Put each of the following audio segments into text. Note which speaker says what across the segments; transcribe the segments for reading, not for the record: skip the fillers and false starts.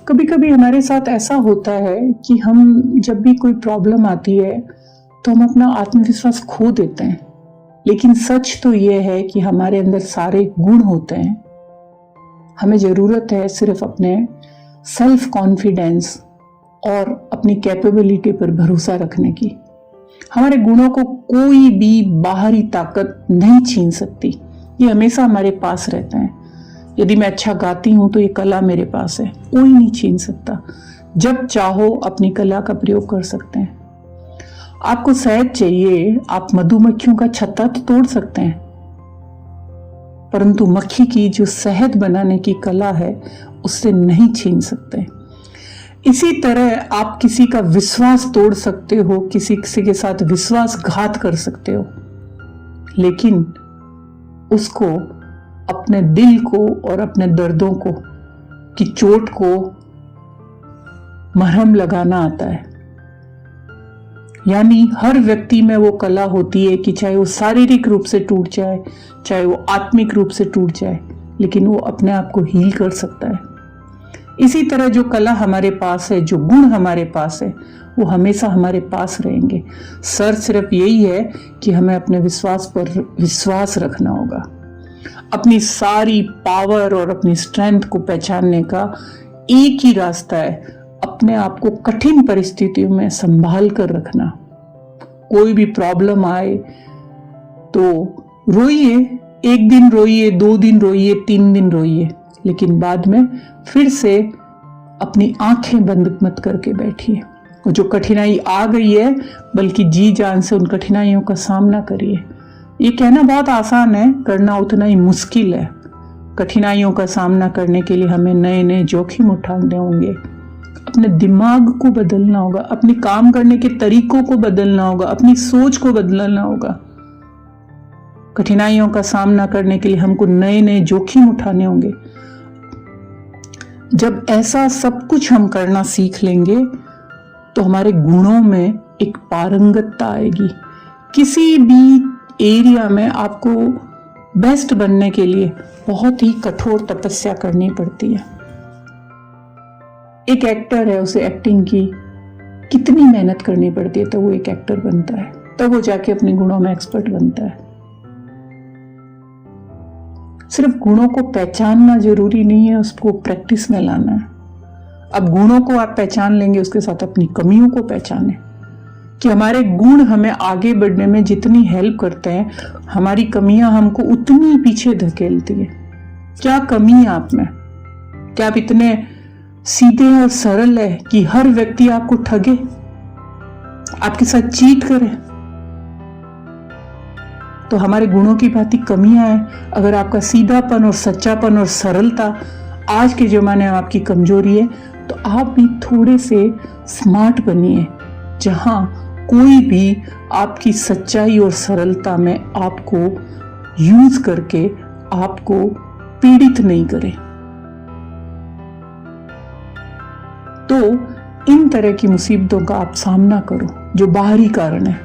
Speaker 1: कभी कभी हमारे साथ ऐसा होता है कि हम जब भी कोई प्रॉब्लम आती है तो हम अपना आत्मविश्वास खो देते हैं। लेकिन सच तो ये है कि हमारे अंदर सारे गुण होते हैं। हमें ज़रूरत है सिर्फ अपने सेल्फ कॉन्फिडेंस और अपनी कैपेबिलिटी पर भरोसा रखने की। हमारे गुणों को कोई भी बाहरी ताकत नहीं छीन सकती। ये हमेशा हमारे पास रहते हैं। यदि मैं अच्छा गाती हूँ तो ये कला मेरे पास है, कोई नहीं छीन सकता। जब चाहो अपनी कला का प्रयोग कर सकते हैं। आपको शहद चाहिए, आप मधुमक्खियों का छत्ता तो तोड़ सकते हैं, परंतु मक्खी की जो शहद बनाने की कला है उससे नहीं छीन सकते। इसी तरह आप किसी का विश्वास तोड़ सकते हो, किसी के साथ विश्वासघात कर सकते हो, लेकिन उसको अपने दिल को और अपने दर्दों को की चोट को मरहम लगाना आता है। यानी हर व्यक्ति में वो कला होती है कि चाहे वो शारीरिक रूप से टूट जाए, चाहे वो आत्मिक रूप से टूट जाए, लेकिन वो अपने आप को हील कर सकता है। इसी तरह जो कला हमारे पास है, जो गुण हमारे पास है, वो हमेशा हमारे पास रहेंगे। सिर्फ यही है कि हमें अपने विश्वास पर विश्वास रखना होगा। अपनी सारी पावर और अपनी स्ट्रेंथ को पहचानने का एक ही रास्ता है, अपने आप को कठिन परिस्थितियों में संभाल कर रखना। कोई भी प्रॉब्लम आए तो रोइए, 1 दिन रोइए, 2 दिन रोइए, 3 दिन रोइए, लेकिन बाद में फिर से अपनी आंखें बंद मत करके बैठिए। वो जो कठिनाई आ गई है, बल्कि जी जान से उन कठिनाइयों का सामना करिए। ये कहना बहुत आसान है, करना उतना ही मुश्किल है। कठिनाइयों का सामना करने के लिए हमें नए नए जोखिम उठाने होंगे। अपने दिमाग को बदलना होगा, अपने काम करने के तरीकों को बदलना होगा, अपनी सोच को बदलना होगा। कठिनाइयों का सामना करने के लिए हमको नए नए जोखिम उठाने होंगे। जब ऐसा सब कुछ हम करना सीख लेंगे तो हमारे गुणों में एक पारंगतता आएगी। किसी भी एरिया में आपको बेस्ट बनने के लिए बहुत ही कठोर तपस्या करनी पड़ती है। एक एक्टर है, उसे एक्टिंग की कितनी मेहनत करनी पड़ती है, तो वो एक एक्टर बनता है, तब वो जाके अपने गुणों में एक्सपर्ट बनता है। सिर्फ गुणों को पहचानना जरूरी नहीं है, उसको प्रैक्टिस में लाना है। अब गुणों को आप पहचान लेंगे, उसके साथ अपनी कमियों को पहचानें कि हमारे गुण हमें आगे बढ़ने में जितनी हेल्प करते हैं, हमारी कमियां हमको उतनी पीछे धकेलती है। क्या कमी है आप में? क्या आप इतने सीधे और सरल है कि हर व्यक्ति आपको ठगे, आपके साथ चीट करे? तो हमारे गुणों की भांति कमियां हैं। अगर आपका सीधापन और सच्चापन और सरलता आज के जमाने में आपकी कमजोरी है, तो आप भी थोड़े से स्मार्ट बनिए, जहां कोई भी आपकी सच्चाई और सरलता में आपको यूज करके आपको पीड़ित नहीं करे। तो इन तरह की मुसीबतों का आप सामना करो। जो बाहरी कारण है,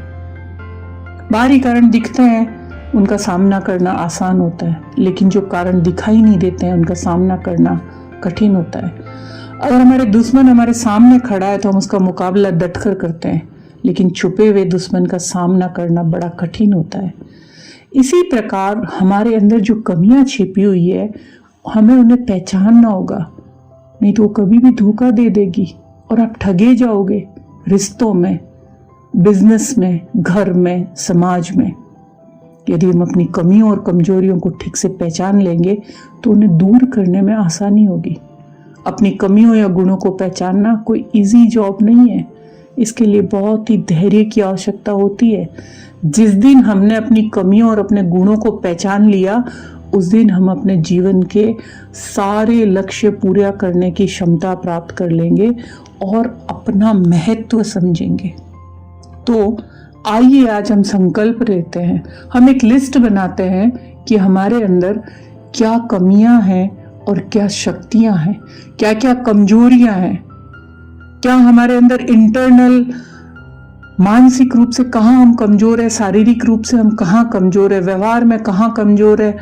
Speaker 1: बाहरी कारण दिखते हैं, उनका सामना करना आसान होता है, लेकिन जो कारण दिखाई नहीं देते हैं उनका सामना करना कठिन होता है। अगर हमारे दुश्मन हमारे सामने खड़ा है तो हम उसका मुकाबला डटकर करते हैं, लेकिन छुपे हुए दुश्मन का सामना करना बड़ा कठिन होता है। इसी प्रकार हमारे अंदर जो कमियां छिपी हुई है, हमें उन्हें पहचानना होगा, नहीं तो वो कभी भी धोखा दे देगी और आप ठगे जाओगे रिश्तों में, बिजनेस में, घर में, समाज में। यदि हम अपनी कमियों और कमजोरियों को ठीक से पहचान लेंगे तो उन्हें दूर करने में आसानी होगी। अपनी कमियों या गुणों को पहचानना कोई इजी जॉब नहीं है। इसके लिए बहुत ही धैर्य की आवश्यकता होती है। जिस दिन हमने अपनी कमियों और अपने गुणों को पहचान लिया, उस दिन हम अपने जीवन के सारे लक्ष्य पूरा करने की क्षमता प्राप्त कर लेंगे और अपना महत्व समझेंगे। तो आइए आज हम संकल्प लेते हैं, हम एक लिस्ट बनाते हैं कि हमारे अंदर क्या कमियां हैं और क्या शक्तियां हैं, क्या क्या कमजोरियां हैं, क्या हमारे अंदर इंटरनल मानसिक रूप से कहाँ हम कमजोर है, शारीरिक रूप से हम कहाँ कमजोर है, व्यवहार में कहाँ कमजोर है,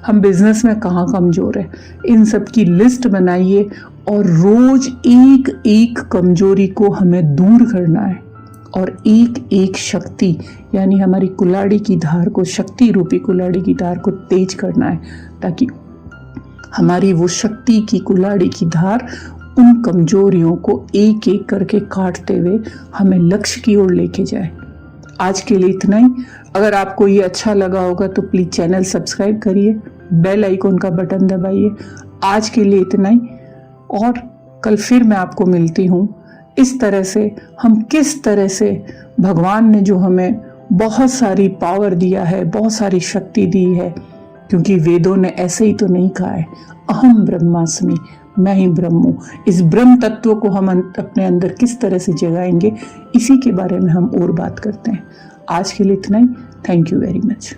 Speaker 1: हम बिजनेस में कहाँ कमज़ोर है, इन सब की लिस्ट बनाइए और रोज एक एक कमजोरी को हमें दूर करना है और एक एक शक्ति यानी हमारी कुल्हाड़ी की धार को, शक्ति रूपी कुल्हाड़ी की धार को तेज करना है, ताकि हमारी वो शक्ति की कुल्हाड़ी की धार उन कमजोरियों को एक एक करके काटते हुए हमें लक्ष्य की ओर लेके जाए। आज के लिए इतना ही। अगर आपको ये अच्छा लगा होगा तो प्लीज़ चैनल सब्सक्राइब करिए, बेल आइकॉन का बटन दबाइए। आज के लिए इतना ही, और कल फिर मैं आपको मिलती हूँ। इस तरह से हम किस तरह से भगवान ने जो हमें बहुत सारी पावर दिया है, बहुत सारी शक्ति दी है, क्योंकि वेदों ने ऐसे ही तो नहीं कहा है, अहम ब्रह्मास्मि, मैं ही ब्रह्म हूँ। इस ब्रह्म तत्व को हम अपने अंदर किस तरह से जगाएंगे, इसी के बारे में हम और बात करते हैं। आज के लिए इतना ही। Thank you very much.